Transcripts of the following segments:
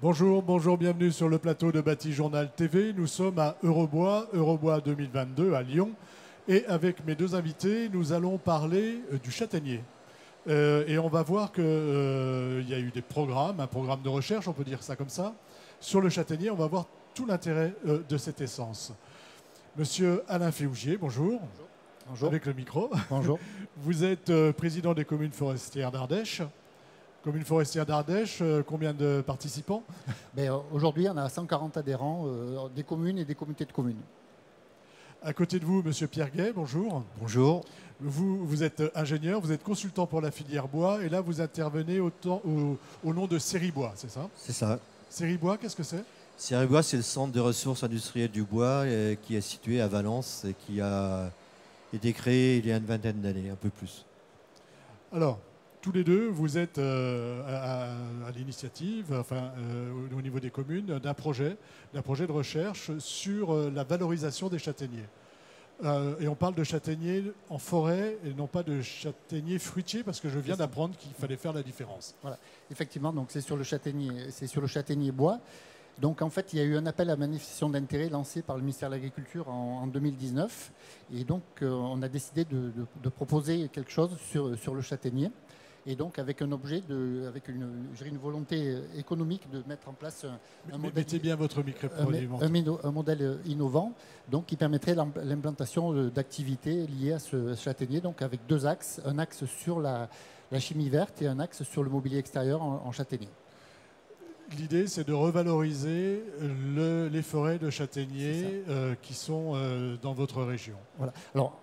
Bonjour, bonjour, bienvenue sur le plateau de Bâti Journal TV. Nous sommes à Eurobois, Eurobois 2022 à Lyon. Et avec mes deux invités, nous allons parler du châtaignier. Et on va voir qu'il y a eu des programmes, un programme de recherche, on peut dire ça comme ça. Sur le châtaignier, on va voir tout l'intérêt de cette essence. Monsieur Alain Féougier, bonjour. Bonjour. Avec le micro. Bonjour. Vous êtes président des communes forestières d'Ardèche. Commune forestière d'Ardèche, combien de participants? Aujourd'hui, on a 140 adhérents des communes et des communautés de communes. À côté de vous, monsieur Pierre Gay, bonjour. Bonjour. Vous êtes ingénieur, vous êtes consultant pour la filière bois, et là, vous intervenez au nom de Séribois, c'est ça? C'est ça. Séribois, qu'est-ce que c'est? Séribois, c'est le centre de ressources industrielles du bois qui est situé à Valence et qui a été créé il y a une vingtaine d'années, un peu plus. Alors, tous les deux, vous êtes à l'initiative, enfin, au niveau des communes, d'un projet de recherche sur la valorisation des châtaigniers. Et on parle de châtaigniers en forêt et non pas de châtaigniers fruitiers, parce que je viens d'apprendre qu'il fallait faire la différence. Voilà. Effectivement, donc c'est sur le châtaignier bois. Donc en fait, il y a eu un appel à manifestation d'intérêt lancé par le ministère de l'Agriculture en 2019. Et donc on a décidé de proposer quelque chose sur le châtaignier. Et donc avec un objet, avec une volonté économique de mettre en place un modèle. Mettez bien votre micro. Un modèle innovant, donc qui permettrait l'implantation d'activités liées à ce châtaignier, donc avec deux axes, un axe sur la chimie verte et un axe sur le mobilier extérieur en châtaignier. L'idée, c'est de revaloriser les forêts de châtaigniers qui sont dans votre région. Voilà. Alors,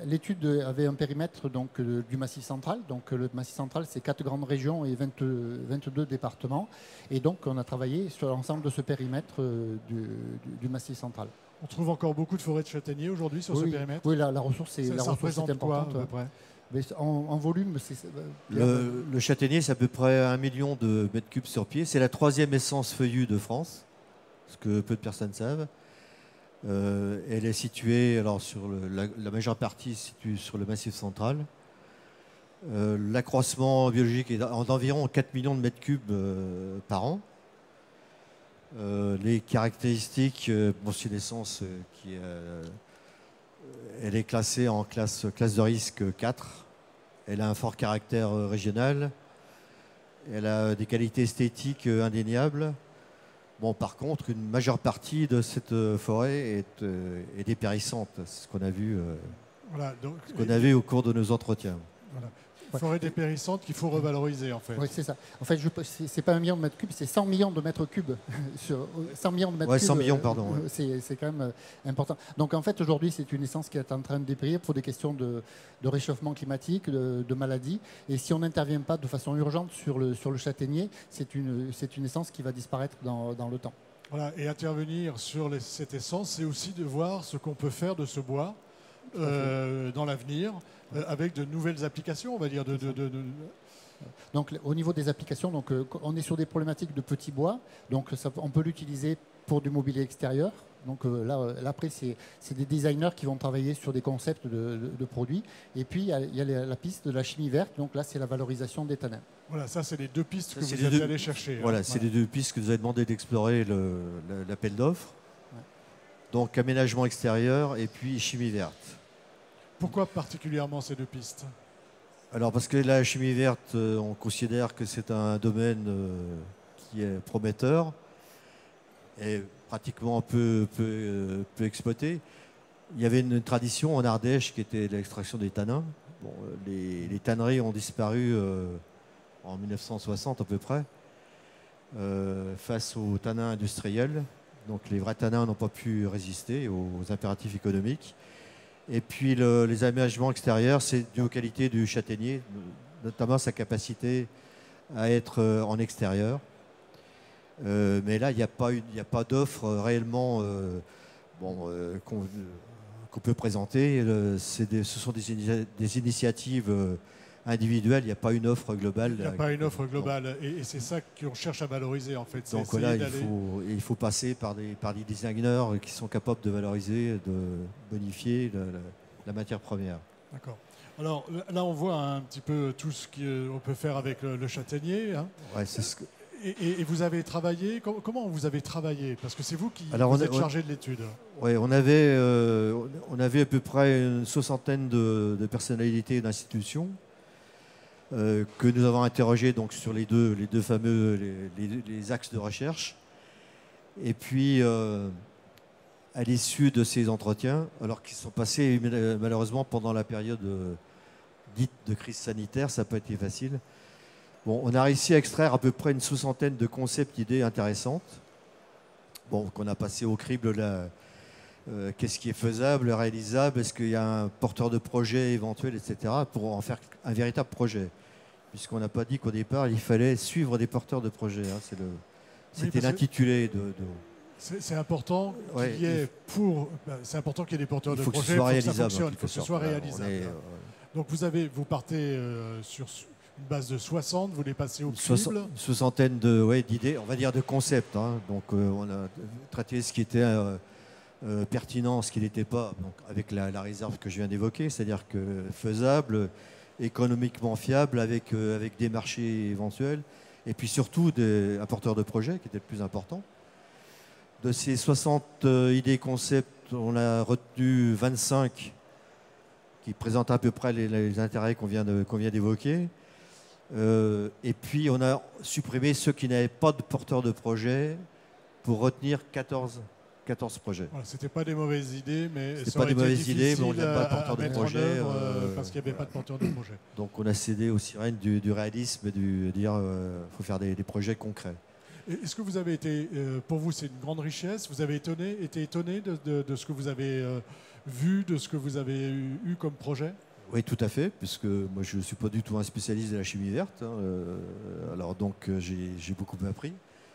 l'étude avait un périmètre donc, du Massif central. Donc, le Massif central, c'est 4 grandes régions et 22 départements. Et donc, on a travaillé sur l'ensemble de ce périmètre du Massif central. On trouve encore beaucoup de forêts de châtaigniers aujourd'hui sur ce périmètre? Oui, la ressource est importante. Quoi, à peu près? Mais en volume, c'est... Le châtaignier, c'est à peu près 1 million de mètres cubes sur pied. C'est la 3e essence feuillue de France, ce que peu de personnes savent. Elle est située, alors sur la majeure partie se situe sur le Massif central. L'accroissement biologique est d'environ 4 millions de mètres cubes par an. Les caractéristiques, c'est une essence qui est... Elle est classée en classe de risque 4. Elle a un fort caractère régional. Elle a des qualités esthétiques indéniables. Bon, par contre, une majeure partie de cette forêt est dépérissante. C'est ce qu'on a vu, au cours de nos entretiens. Voilà. Forêt dépérissante qu'il faut revaloriser, en fait. Oui, c'est ça. En fait, c'est pas 1 million de mètres cubes, c'est 100 millions de mètres cubes. 100 millions de mètres cubes. 100 millions, pardon. C'est quand même important. Donc, en fait, aujourd'hui, c'est une essence qui est en train de dépérir pour des questions de réchauffement climatique, de maladies. Et si on n'intervient pas de façon urgente sur le châtaignier, c'est une essence qui va disparaître dans le temps. Voilà. Et intervenir sur cette essence, c'est aussi de voir ce qu'on peut faire de ce bois dans l'avenir, avec de nouvelles applications, on va dire. Donc, au niveau des applications, donc, on est sur des problématiques de petits bois. Donc, on peut l'utiliser pour du mobilier extérieur. Donc là, après, c'est des designers qui vont travailler sur des concepts de produits. Et puis, il y a la piste de la chimie verte. Donc là, c'est la valorisation des tanins. Voilà, ça, c'est les deux pistes que vous êtes allés chercher. Voilà, c'est les deux pistes que vous avez demandé d'explorer l'appel d'offres. Ouais. Donc, aménagement extérieur et puis chimie verte. Pourquoi particulièrement ces deux pistes? Alors parce que la chimie verte, on considère que c'est un domaine qui est prometteur et pratiquement peu exploité. Il y avait une tradition en Ardèche qui était l'extraction des tanins. Bon, les tanneries ont disparu en 1960 à peu près face aux tanins industriels. Donc les vrais tanins n'ont pas pu résister aux impératifs économiques. Et puis les aménagements extérieurs, c'est dû aux qualités du châtaignier, notamment sa capacité à être en extérieur. Mais là, il n'y a pas d'offre réellement qu'on peut présenter. Ce sont des initiatives individuelles, il n'y a pas une offre globale. Il n'y a pas une offre globale, et c'est ça qu'on cherche à valoriser en fait. Donc là, il faut passer par des designers qui sont capables de valoriser, de bonifier la matière première. D'accord. Alors là, on voit un petit peu tout ce qu'on peut faire avec le châtaignier. Hein. Ouais, Et vous avez travaillé, comment vous avez travaillé? Parce que c'est vous qui Alors, vous êtes chargé de l'étude. Oui, on avait à peu près une soixantaine de personnalités d'institutions que nous avons interrogées donc, sur les deux fameux les axes de recherche. Et puis, à l'issue de ces entretiens, alors qu'ils sont passés malheureusement pendant la période dite de crise sanitaire, ça n'a pas été facile. Bon, on a réussi à extraire à peu près une soixantaine de concepts, d'idées intéressantes. Bon, qu'on a passé au crible qu'est-ce qui est faisable, réalisable, est-ce qu'il y a un porteur de projet éventuel, etc., pour en faire un véritable projet. Puisqu'on n'a pas dit qu'au départ, il fallait suivre des porteurs de projet. Hein, c'était l'intitulé de... C'est important qu'il y ait c'est important qu'il y ait des porteurs de projet, il faut que ça fonctionne, il faut que ce soit réalisable. Donc vous partez sur une base de 60, vous les passez au crible. Une soixantaine d'idées, on va dire de concepts. Hein. Donc on a traité ce qui était pertinent, ce qui n'était pas, donc, avec la réserve que je viens d'évoquer, c'est-à-dire que faisable, économiquement fiable, avec des marchés éventuels, et puis surtout un porteur de projet qui était le plus important. De ces 60 idées concepts, on a retenu 25 qui présentent à peu près les intérêts qu'on vient d'évoquer. Et puis on a supprimé ceux qui n'avaient pas de porteur de projet pour retenir 14 projets. Voilà, c'était pas des mauvaises idées, mais c'était pas des mauvaises idées, mais on n'a pas de porteur de projet parce qu'il n'y avait pas de porteur de projet. Donc on a cédé aux sirènes du réalisme et de dire faut faire des projets concrets. Est-ce que vous avez été, pour vous, c'est une grande richesse? Vous avez été étonné de ce que vous avez vu, de ce que vous avez eu comme projet? Oui, tout à fait, puisque moi je ne suis pas du tout un spécialiste de la chimie verte. Hein, alors donc j'ai beaucoup appris.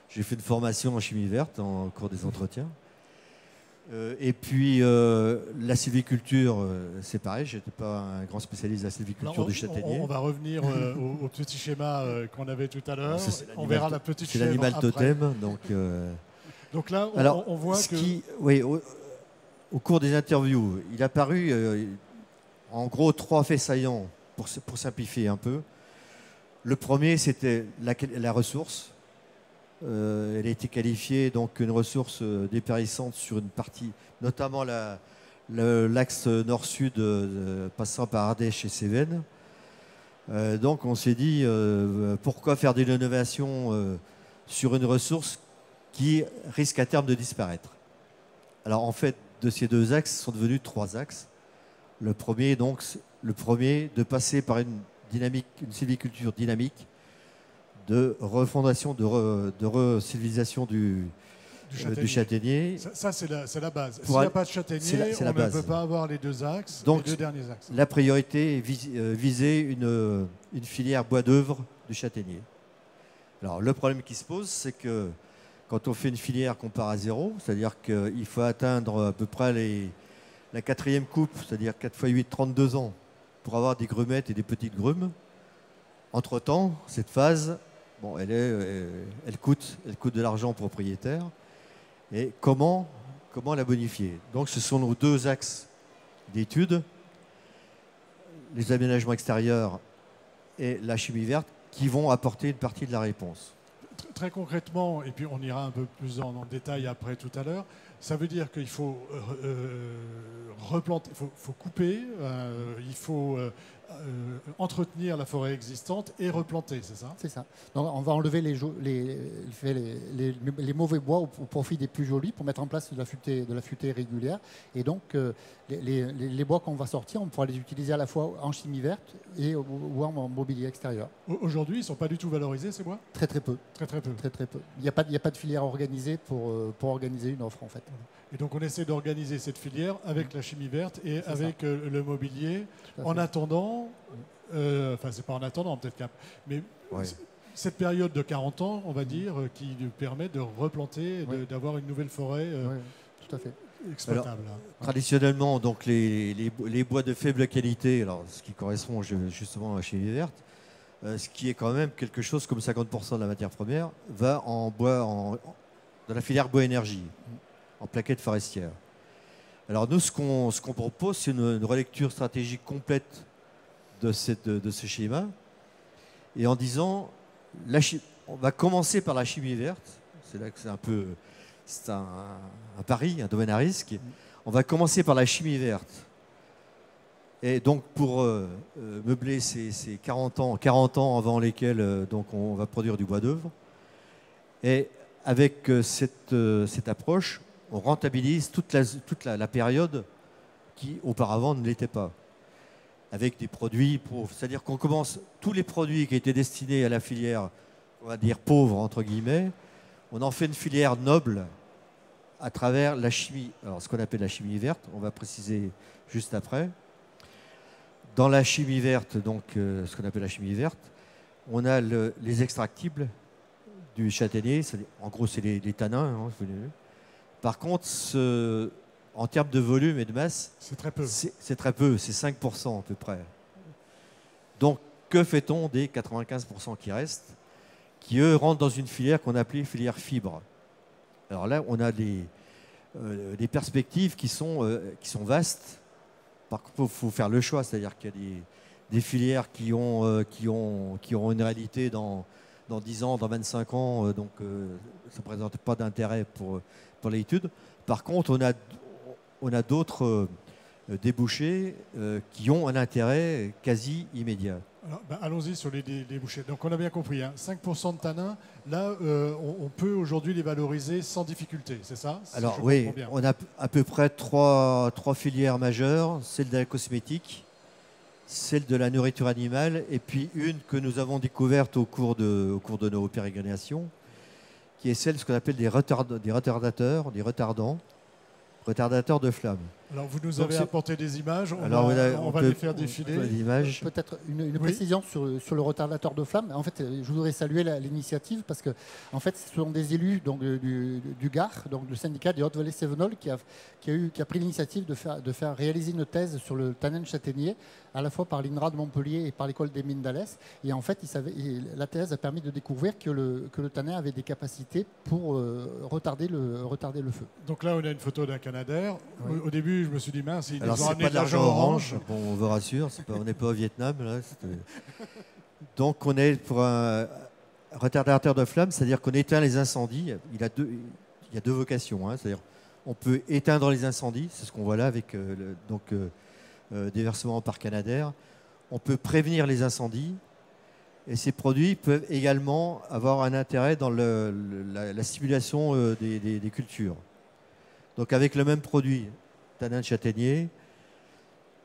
J'ai fait une formation en chimie verte en cours des entretiens. Et puis la sylviculture, c'est pareil, je n'étais pas un grand spécialiste de la sylviculture du châtaignier. On va revenir au petit schéma qu'on avait tout à l'heure. On verra la petite chèvre. C'est l'animal totem. Donc là, on voit que... Oui, au cours des interviews, il a paru en gros 3 faits saillants pour simplifier un peu. Le premier, c'était la ressource. Elle a été qualifiée donc une ressource dépérissante sur une partie, notamment l'axe nord-sud passant par Ardèche et Cévennes. Donc on s'est dit pourquoi faire de l'innovation sur une ressource qui risque à terme de disparaître. Alors en fait, de ces 2 axes sont devenus 3 axes. Le premier de passer par une sylviculture dynamique, de refondation, de re-sylvisation du châtaignier. Ça, c'est la base. S'il n'y a pas de châtaignier, on ne peut pas avoir les 2 axes, donc, les 2 derniers axes. La priorité est viser une filière bois d'œuvre du châtaignier. Alors, le problème qui se pose, c'est que quand on fait une filière qu'on part à 0, c'est-à-dire qu'il faut atteindre à peu près la 4e coupe, c'est-à-dire 4 x 8, 32 ans, pour avoir des grumettes et des petites grumes. Entre-temps, cette phase... Bon, elle coûte de l'argent aux propriétaires. Et comment la bonifier? Donc, ce sont nos 2 axes d'études, les aménagements extérieurs et la chimie verte, qui vont apporter une partie de la réponse. Très concrètement, et puis on ira un peu plus en détail après tout à l'heure, ça veut dire qu'il faut replanter, il faut couper, il faut entretenir la forêt existante et replanter, c'est ça? C'est ça. Donc on va enlever les mauvais bois au profit des plus jolis pour mettre en place de la futaies régulière. Et donc les bois qu'on va sortir, on pourra les utiliser à la fois en chimie verte ou en mobilier extérieur. Aujourd'hui, ils ne sont pas du tout valorisés, ces bois? Très peu. Très peu. Très peu. Il n'y a pas de filière organisée pour organiser une offre en fait. Et donc on essaie d'organiser cette filière avec la chimie verte et avec le mobilier. En attendant, c'est pas en attendant peut-être, mais cette période de 40 ans, on va dire, qui nous permet de replanter, d'avoir une nouvelle forêt tout à fait. exploitable. Alors, traditionnellement, donc les bois de faible qualité, alors ce qui correspond justement à la chimie verte, ce qui est quand même quelque chose comme 50% de la matière première, va en bois, dans la filière bois énergie, en plaquettes forestières. Alors nous, ce qu'on propose, c'est une relecture stratégique complète de ce schéma, et en disant, on va commencer par la chimie verte. C'est là que c'est un pari, un domaine à risque. On va commencer par la chimie verte. Et donc pour meubler ces 40 ans avant lesquels donc on va produire du bois d'œuvre. Et avec cette approche, on rentabilise toute la période qui auparavant ne l'était pas. Avec des produits pauvres. C'est-à-dire qu'on commence tous les produits qui étaient destinés à la filière, on va dire pauvre entre guillemets, on en fait une filière noble à travers la chimie. Alors ce qu'on appelle la chimie verte, on va préciser juste après. Dans la chimie verte, donc ce qu'on appelle la chimie verte, on a les extractibles du châtaignier. En gros, c'est les tanins. Hein. Par contre, en termes de volume et de masse, c'est très peu. C'est très peu, c'est 5% à peu près. Donc, que fait-on des 95% qui restent, qui eux rentrent dans une filière qu'on appelait filière fibre? Alors là, on a des perspectives qui sont vastes. Par contre, il faut faire le choix, c'est-à-dire qu'il y a des filières qui ont une réalité dans 10 ans, dans 25 ans, donc ça ne présente pas d'intérêt pour l'étude. Par contre, on a d'autres débouchés qui ont un intérêt quasi immédiat. Allons-y sur les débouchés. Donc on a bien compris, hein, 5% de tanins, là on peut aujourd'hui les valoriser sans difficulté, c'est ça? Alors oui, on a à peu près trois filières majeures, celle de la cosmétique, celle de la nourriture animale, et puis une que nous avons découverte au cours de nos pérégrinations, qui est celle de ce qu'on appelle des retardants de flamme. Alors vous nous avez apporté des images, on va les faire défiler. Peut-être une précision sur le retardateur de flamme. En fait, je voudrais saluer l'initiative parce que en fait, ce sont des élus donc, du GAR, donc le syndicat des Hautes-Vallées Cévenol, qui a pris l'initiative de faire réaliser une thèse sur le tanin châtaignier, à la fois par l'INRA de Montpellier et par l'école des mines d'Alès. Et en fait, la thèse a permis de découvrir que le tanin avait des capacités pour retarder le feu. Donc là, on a une photo d'un Canadair. Oui. Au début, je me suis dit, mince, ils Alors, nous ont amené de l'argent orange. Bon, on vous rassure, on n'est pas au Vietnam. Là, donc, on est pour un retardateur de flamme, c'est-à-dire qu'on éteint les incendies. Il y a deux vocations. Hein, c'est-à-dire on peut éteindre les incendies, c'est ce qu'on voit là avec déversement par Canadair. On peut prévenir les incendies. Et ces produits peuvent également avoir un intérêt dans la stimulation des cultures. Donc avec le même produit, tanin de châtaignier,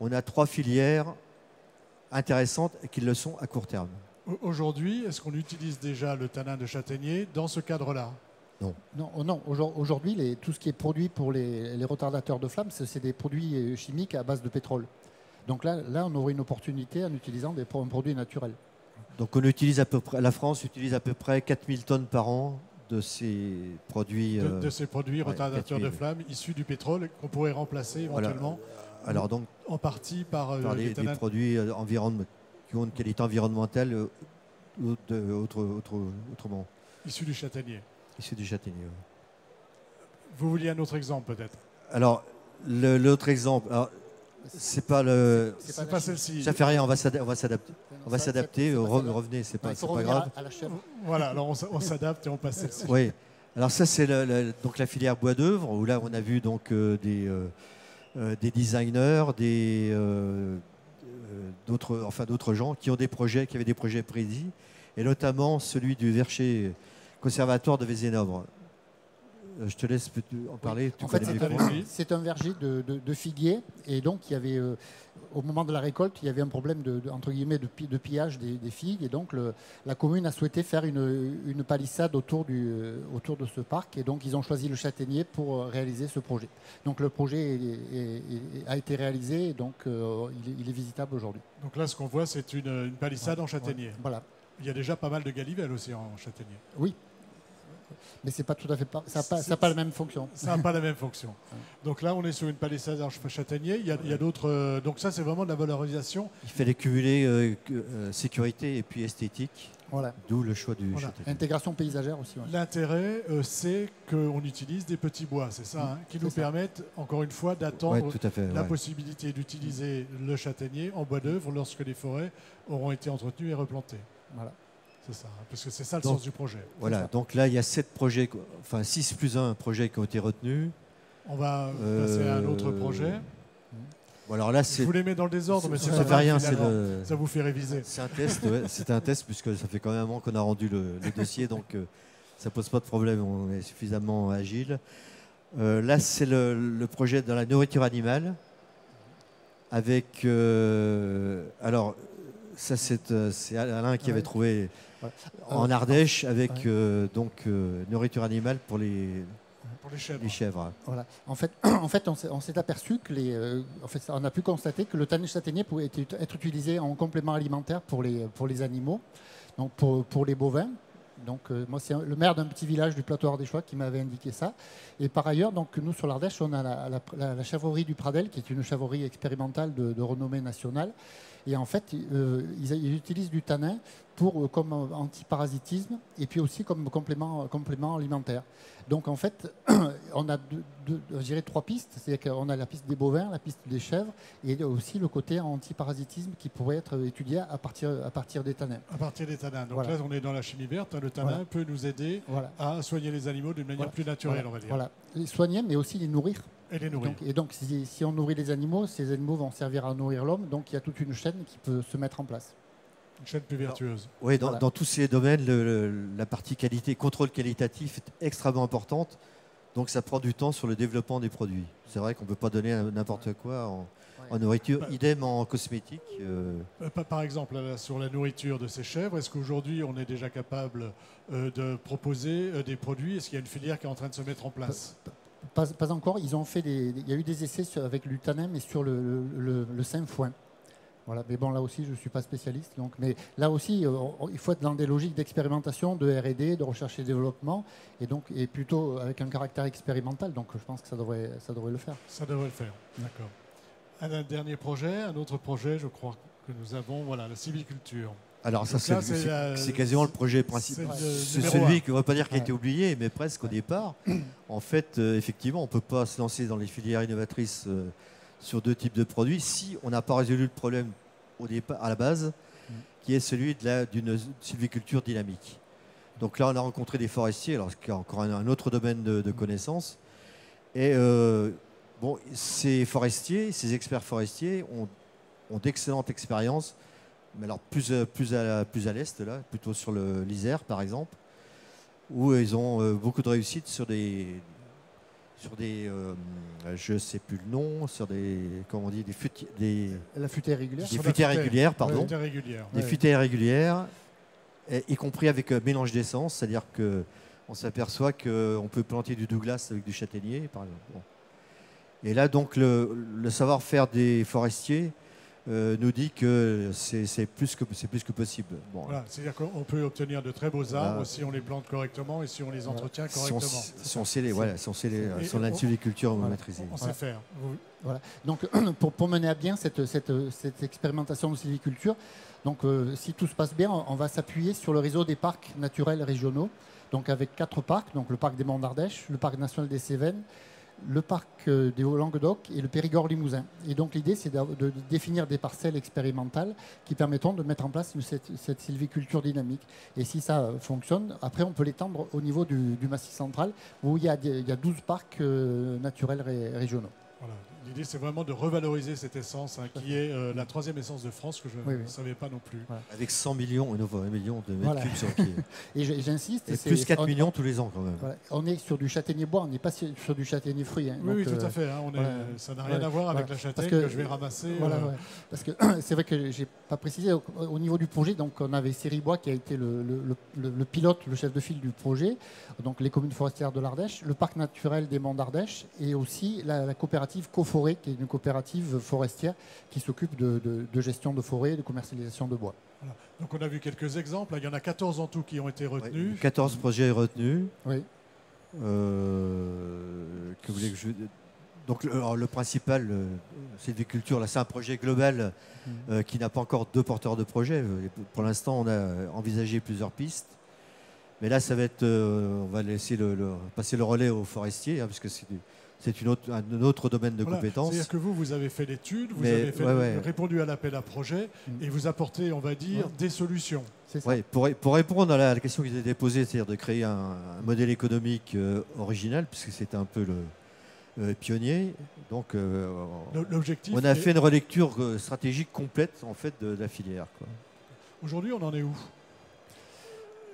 on a 3 filières intéressantes qui le sont à court terme. Aujourd'hui, est-ce qu'on utilise déjà le tanin de châtaignier dans ce cadre-là? Non. Aujourd'hui, tout ce qui est produit pour les retardateurs de flamme, c'est des produits chimiques à base de pétrole. Donc là on aurait une opportunité en utilisant un produit naturel. Donc on utilise la France utilise à peu près 4000 tonnes par an de ces produits. De ces produits retardateurs de flamme issus du pétrole qu'on pourrait remplacer éventuellement alors donc, en partie par des produits qui ont une qualité environnementale autrement. Issus du châtaignier. Issus du châtaignier, oui. Vous vouliez un autre exemple peut-être? Alors, l'autre exemple... C'est pas celle-ci. Ça fait rien, on va s'adapter. On va s'adapter, revenez, c'est pas grave. Voilà, alors on s'adapte et on passe celle-ci. Oui. Alors ça c'est donc la filière bois d'œuvre où là on a vu donc des designers, d'autres gens qui avaient des projets prédits, et notamment celui du Vercher conservatoire de Vézénobres. Je te laisse en parler. En fait, c'est un verger de figuiers. Et donc, il y avait, au moment de la récolte, il y avait un problème entre guillemets, de pillage des figues. Et donc, la commune a souhaité faire une palissade autour de ce parc. Et donc, ils ont choisi le châtaignier pour réaliser ce projet. Donc, le projet a été réalisé. Et donc, il est visitable aujourd'hui. Donc là, ce qu'on voit, c'est une palissade en châtaignier. Voilà. Il y a déjà pas mal de galivelles aussi en châtaignier. Oui. Mais c'est pas tout à fait ça n'a pas la même fonction. Ça n'a pas la même fonction. Donc là, on est sur une palissade en châtaignier. Il y a d'autres. Donc ça, c'est vraiment de la valorisation. Il fallait cumuler sécurité et puis esthétique. Voilà. D'où le choix du châtaignier. Intégration paysagère aussi. Ouais. L'intérêt, c'est qu'on utilise des petits bois, c'est ça, qui nous permettent, encore une fois, d'attendre la possibilité d'utiliser le châtaignier en bois d'œuvre lorsque les forêts auront été entretenues et replantées. Voilà. C'est ça, hein, parce que c'est ça le Donc, sens du projet. Voilà, donc là, il y a 7 projets, enfin 6 plus 1 projets qui ont été retenus. On va passer à un autre projet. Bon, alors là, Je vous les mets dans le désordre, mais c'est ça pas fait grave, rien, finalement. c'est Ça vous fait réviser. un test, ouais, c'est un test puisque ça fait quand même un moment qu'on a rendu le dossier, donc ça pose pas de problème, on est suffisamment agile. Là, c'est le projet dans la nourriture animale, avec alors ça c'est Alain qui avait trouvé en Ardèche avec donc nourriture animale pour les chèvres. Voilà. En fait, on s'est aperçu que on a pu constater que le tanin châtaignier pouvait être utilisé en complément alimentaire pour les animaux, donc pour les bovins. Donc, moi, c'est le maire d'un petit village du plateau ardéchois qui m'avait indiqué ça. Et par ailleurs, donc, nous, sur l'Ardèche, on a la chèvrerie du Pradel, qui est une chèvrerie expérimentale de renommée nationale. Et en fait, ils utilisent du tanin comme antiparasitisme et puis aussi comme complément alimentaire. Donc, en fait, on a je dirais 3 pistes. C'est-à-dire qu'on a la piste des bovins, la piste des chèvres et aussi le côté antiparasitisme qui pourrait être étudié à partir des tanins. À partir des tanins. Donc voilà. là, on est dans la chimie verte. Le tanin peut nous aider à soigner les animaux d'une manière plus naturelle, on va dire. Voilà. Les soigner, mais aussi les nourrir. Et les nourrir. Donc si on nourrit les animaux, ces animaux vont servir à nourrir l'homme. Donc il y a toute une chaîne qui peut se mettre en place. Une chaîne plus vertueuse. Oui, dans tous ces domaines, la partie qualité, contrôle qualitatif est extrêmement importante. Donc ça prend du temps sur le développement des produits. C'est vrai qu'on ne peut pas donner n'importe quoi en nourriture, idem en cosmétique. Par exemple, là, sur la nourriture de ces chèvres, est-ce qu'aujourd'hui on est déjà capable de proposer des produits? Est-ce qu'il y a une filière qui est en train de se mettre en place? Pas encore. Il y a eu des essais avec le tanin, mais sur le sainfoin. Voilà. Mais bon, là aussi, je ne suis pas spécialiste. Mais là aussi, il faut être dans des logiques d'expérimentation, de R&D, de recherche et développement, et plutôt avec un caractère expérimental. Donc, je pense que ça devrait le faire. Ça devrait le faire, d'accord. Un dernier projet, un autre projet, je crois que nous avons, voilà, la sylviculture. Alors ça, c'est quasiment le projet principal. C'est celui qu'on ne va pas dire qui a été oublié, mais presque au départ. En fait, effectivement, on ne peut pas se lancer dans les filières innovatrices sur 2 types de produits si on n'a pas résolu le problème au départ, à la base, qui est celui d'une sylviculture dynamique. Donc là, on a rencontré des forestiers, alors qu'il y a encore un autre domaine de connaissances. Et bon, ces experts forestiers ont d'excellentes expériences, mais alors plus à l'est, là, plutôt sur l'Isère, par exemple, où ils ont beaucoup de réussite sur des je ne sais plus le nom, sur comment on dit, la futaie régulière. Des futaie régulières, pardon. Des futaie régulières, y compris avec mélange d'essence, c'est-à-dire qu'on s'aperçoit qu'on peut planter du Douglas avec du châtaignier, par exemple. Bon. Et là, donc, le savoir-faire des forestiers nous dit que c'est plus que possible. Bon. Voilà, c'est-à-dire qu'on peut obtenir de très beaux arbres si on les plante correctement et si on les entretient correctement. Si on a une sylviculture maîtrisée. On sait faire. Voilà. Donc, pour mener à bien cette expérimentation de sylviculture, donc, si tout se passe bien, on va s'appuyer sur le réseau des parcs naturels régionaux, donc avec 4 parcs, donc le parc des Monts d'Ardèche, le parc national des Cévennes, le parc des Hauts-Languedoc et le Périgord-Limousin. Et donc l'idée, c'est de définir des parcelles expérimentales qui permettront de mettre en place cette sylviculture dynamique. Et si ça fonctionne, après on peut l'étendre au niveau du Massif central, où il y a 12 parcs naturels régionaux. Voilà. L'idée, c'est vraiment de revaloriser cette essence qui est la 3e essence de France, que je ne savais pas non plus. Voilà. Avec 100 millions de mètres cubes sur pied. Et j'insiste. Et plus 4 millions tous les ans, quand même. Voilà. On est sur du châtaignier bois, on n'est pas sur du châtaignier fruit. Hein. Oui, tout à fait. Hein. Ça n'a rien à voir avec la châtaigne que je vais ramasser. Parce que c'est vrai que je n'ai pas précisé, au niveau du projet, donc on avait Séribois qui a été le pilote, le chef de file du projet, donc les communes forestières de l'Ardèche, le parc naturel des Monts d'Ardèche et aussi la coopérative Coforêt, qui est une coopérative forestière qui s'occupe de gestion de forêt, de commercialisation de bois. Voilà. Donc on a vu quelques exemples. Il y en a 14 en tout qui ont été retenus. Oui, 14 projets retenus. Oui. Que voulez que je... Donc le principal, sylviculture, là c'est un projet global qui n'a pas encore 2 porteurs de projet. Pour l'instant, on a envisagé plusieurs pistes. Mais là, ça va être, on va laisser passer le relais aux forestiers, hein, parce que c'est un autre domaine de Voilà. compétences. C'est-à-dire que vous avez fait l'étude, vous Mais, avez répondu à l'appel à projet et vous apportez, on va dire, des solutions. C'est ça. Ouais, pour répondre à la question qui a été posée, c'est-à-dire de créer un modèle économique original, puisque c'était un peu le pionnier. Donc, L'objectif. on a fait une relecture stratégique complète en fait de la filière, quoi. Aujourd'hui, on en est où?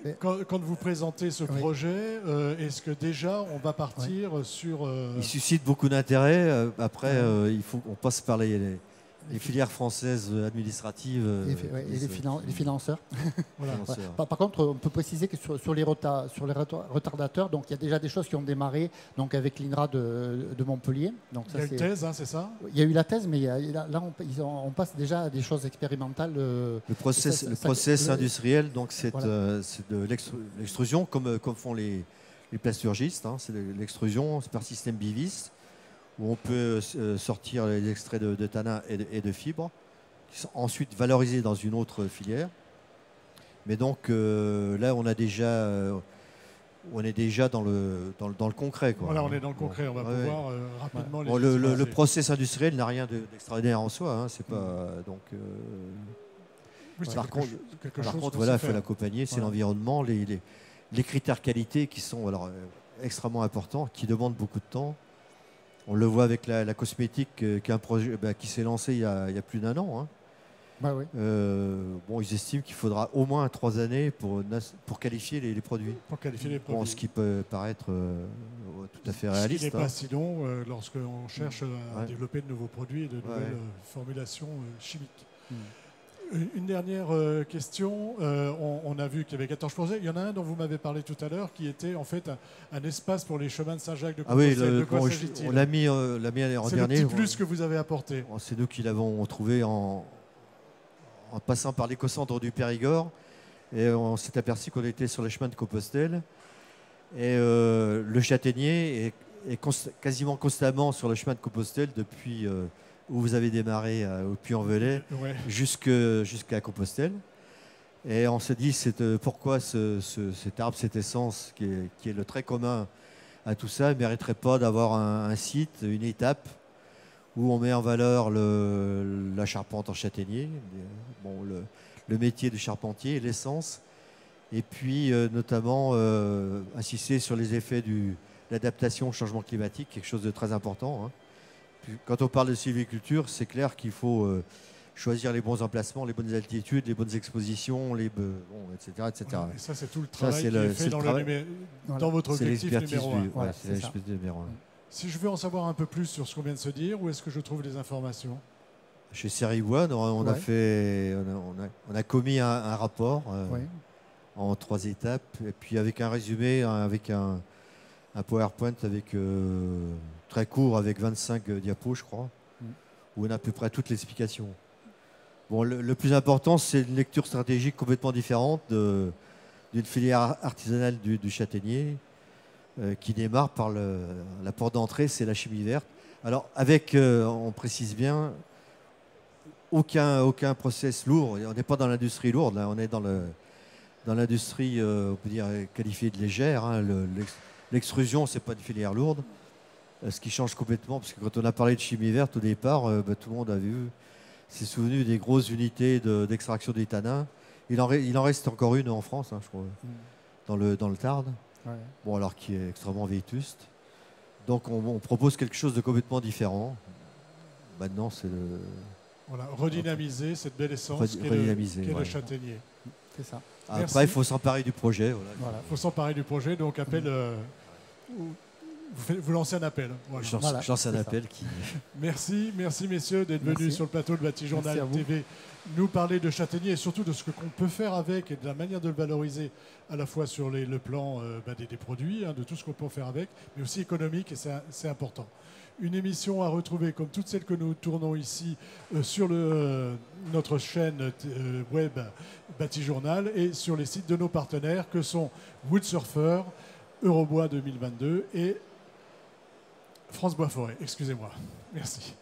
Mais- Quand vous présentez ce Oui. projet, est-ce que déjà on va partir sur... Il suscite beaucoup d'intérêt. Après, on passe par les filières françaises administratives. Les financeurs. Voilà. Ouais. Par contre, on peut préciser que sur les retardateurs, donc il y a déjà des choses qui ont démarré donc avec l'INRA de Montpellier. Donc Il y a une thèse, hein, c'est ça? Il y a eu la thèse, mais là on passe déjà à des choses expérimentales. Le process industriel, donc c'est de l'extrusion, comme font les plasturgistes. Hein, c'est de l'extrusion par système bivis, où on peut sortir les extraits de tanin et de fibres, qui sont ensuite valorisés dans une autre filière. Mais donc là, on est déjà dans le concret, quoi. Voilà, on est dans le concret. On va pouvoir rapidement les le process industriel n'a rien d'extraordinaire en soi. Hein, c'est pas donc. Oui, c'est par contre, quelque chose qu'on voilà, il sait faut faire. l'accompagner. C'est Voilà. l'environnement, les critères qualité qui sont extrêmement importants, qui demandent beaucoup de temps. On le voit avec la cosmétique, qui est un projet qui s'est lancé il y a plus d'1 an. Hein. Bah oui. Ils estiment qu'il faudra au moins 3 années pour qualifier les produits. Pour qualifier les produits. Bon, ce qui peut paraître tout à fait Ce qui réaliste. n'est pas si long lorsqu'on cherche à développer de nouveaux produits et de nouvelles formulations chimiques. Une dernière question. On a vu qu'il y avait 14 projets. Il y en a un dont vous m'avez parlé tout à l'heure qui était en fait un espace pour les chemins de Saint-Jacques de Compostelle. De quoi s'agit-il? On l'a mis l'an dernier. C'est le petit plus que vous avez apporté. C'est nous qui l'avons trouvé en passant par l'écocentre du Périgord. Et on s'est aperçu qu'on était sur les chemins de Compostelle. Et le châtaignier est quasiment constamment sur le chemin de Compostelle depuis où vous avez démarré au Puy-en-Velay jusqu'à Compostelle. Et on s'est dit pourquoi cet arbre, cette essence qui est le trait commun à tout ça, ne mériterait pas d'avoir un site, une étape où on met en valeur la charpente en châtaignier, le métier de charpentier, l'essence, et puis notamment insister sur les effets de l'adaptation au changement climatique, quelque chose de très important. Hein. Quand on parle de sylviculture, c'est clair qu'il faut choisir les bons emplacements, les bonnes altitudes, les bonnes expositions, etc. etc. Et ça, c'est tout le travail qui est fait dans votre objectif numéro 1. Voilà, c'est l'expertise numéro 1. Si je veux en savoir un peu plus sur ce qu'on vient de se dire, où est-ce que je trouve les informations? Chez Sérigoine, on a commis un rapport en 3 étapes, et puis avec un résumé, avec un PowerPoint très court, avec 25 diapos, je crois, où on a à peu près toute l'explication. Bon, le plus important, c'est une lecture stratégique complètement différente d'une filière artisanale du châtaignier, qui démarre par la porte d'entrée, c'est la chimie verte. Alors, on précise bien, aucun process lourd. On n'est pas dans l'industrie lourde, là. On est dans l'industrie, on peut dire, qualifiée de légère. Hein. L'extrusion, c'est pas une filière lourde. Ce qui change complètement, parce que quand on a parlé de chimie verte au départ, tout le monde s'est souvenu des grosses unités d'extraction des tanins. Il en reste encore une en France, hein, je crois, dans le Tarn. Ouais. Bon, alors qui est extrêmement vétuste. Donc on propose quelque chose de complètement différent. Maintenant, c'est redynamiser cette belle essence qu'est le châtaignier. C'est ça. Après, il faut s'emparer du projet. Voilà. Il faut s'emparer du projet, donc vous lancez un appel. Voilà. Je lance un appel. Merci messieurs d'être venus sur le plateau de Batijournal TV nous parler de châtaignier et surtout de ce qu'on peut faire avec et de la manière de le valoriser à la fois sur le plan des produits, de tout ce qu'on peut faire avec, mais aussi économique, et c'est important. Une émission à retrouver comme toutes celles que nous tournons ici sur notre chaîne web Batijournal et sur les sites de nos partenaires que sont Woodsurfer, Eurobois 2022 et France Bois Forêt. Excusez-moi. Merci.